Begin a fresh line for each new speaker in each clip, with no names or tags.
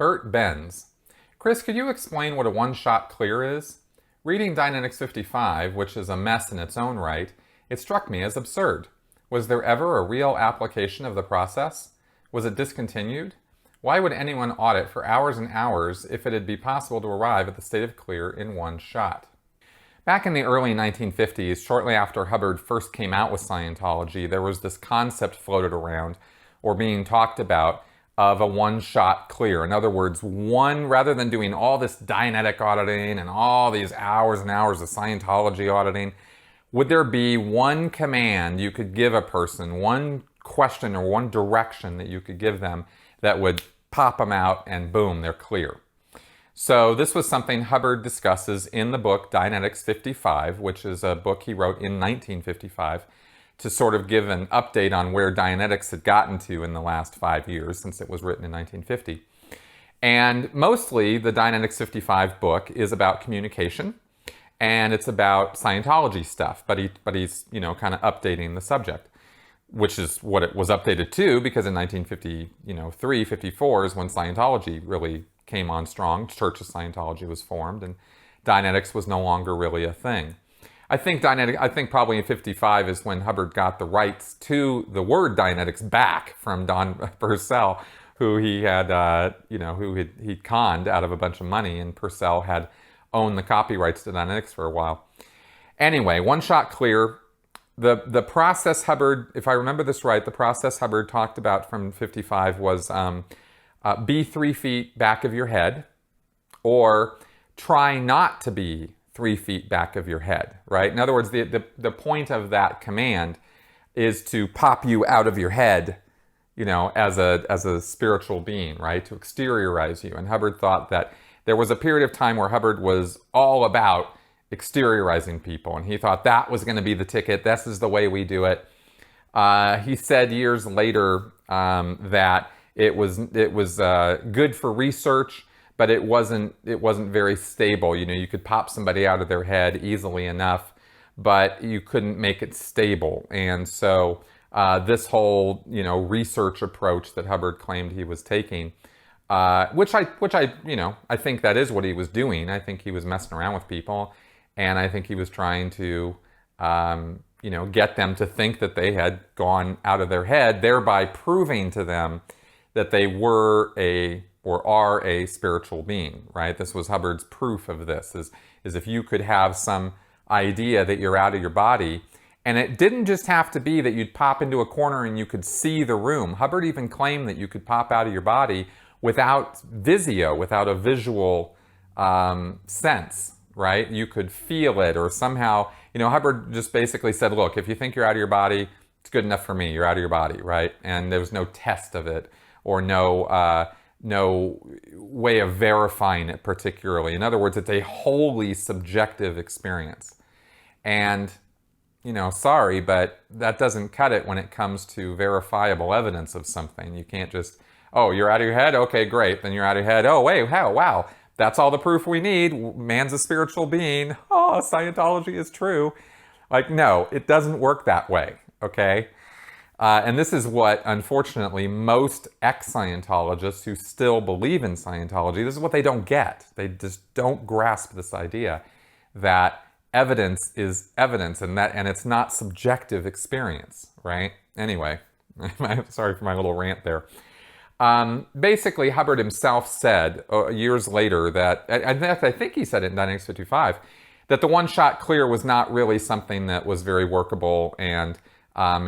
Bert Benz. Chris, could you explain what a one-shot clear is? Reading Dynetics 55, which is a mess in its own right, it struck me as absurd. Was there ever a real application of the process? Was it discontinued? Why would anyone audit for hours and hours if it'd be possible to arrive at the state of clear in one shot? Back in the early 1950s, shortly after Hubbard first came out with Scientology, there was this concept floated around, or being talked about, of a one-shot clear. In other words, rather than doing all this Dianetic auditing and all these hours and hours of Scientology auditing, would there be one command you could give a person, one question or one direction that you could give them that would pop them out and boom, they're clear? So this was something Hubbard discusses in the book Dynetics 55, which is a book he wrote in 1955 to sort of give an update on where Dianetics had gotten to in the last 5 years since it was written in 1950. And mostly the Dynetics 55 book is about communication and it's about Scientology stuff, but he's kind of updating the subject, which is what it was updated to, because in 1953, 54 is when Scientology really came on strong. Church of Scientology was formed, and Dynetics was no longer really a thing. I think probably in 55 is when Hubbard got the rights to the word Dynetics back from Don Purcell, who he had, he'd conned out of a bunch of money, and Purcell had owned the copyrights to Dynetics for a while. Anyway, one shot clear. The process Hubbard, if I remember this right, the process Hubbard talked about from 55 was be 3 feet back of your head, or try not to be 3 feet back of your head, right? In other words, the point of that command is to pop you out of your head, as a spiritual being, right? To exteriorize you. And Hubbard thought that there was a period of time where Hubbard was all about exteriorizing people, and he thought that was going to be the ticket. This is the way we do it. He said years later that it was good for research, but it wasn't very stable. You could pop somebody out of their head easily enough, but you couldn't make it stable. And so this whole research approach that Hubbard claimed he was taking, which I think that is what he was doing. I think he was messing around with people, and I think he was trying to get them to think that they had gone out of their head, thereby proving to them that they were or are a spiritual being, right? This was Hubbard's proof of this, is if you could have some idea that you're out of your body, and it didn't just have to be that you'd pop into a corner and you could see the room. Hubbard even claimed that you could pop out of your body without visio, without a visual sense, right? You could feel it, or somehow, Hubbard just basically said, look, if you think you're out of your body, it's good enough for me, you're out of your body, right? And there was no test of it, or no way of verifying it particularly. In other words, it's a wholly subjective experience. And, sorry, but that doesn't cut it when it comes to verifiable evidence of something. You can't just, oh, you're out of your head? Okay, great. Then you're out of your head. Oh, wait, wow. That's all the proof we need. Man's a spiritual being. Oh, Scientology is true. No, it doesn't work that way, okay? And this is what, unfortunately, most ex-Scientologists who still believe in Scientology, this is what they don't get. They just don't grasp this idea that evidence is evidence, and it's not subjective experience, right? Anyway, sorry for my little rant there. Basically, Hubbard himself said years later that, in fact, I think he said it in Dynetics 55, that the one-shot clear was not really something that was very workable, and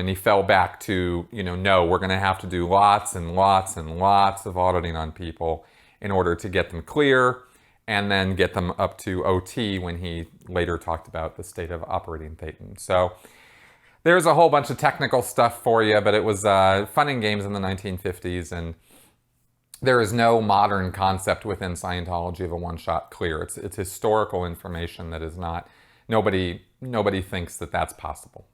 he fell back to, no, we're going to have to do lots and lots and lots of auditing on people in order to get them clear, and then get them up to OT when he later talked about the state of operating Thetan. So there's a whole bunch of technical stuff for you, but it was fun and games in the 1950s, and there is no modern concept within Scientology of a one-shot clear. It's historical information that is not, nobody thinks that that's possible.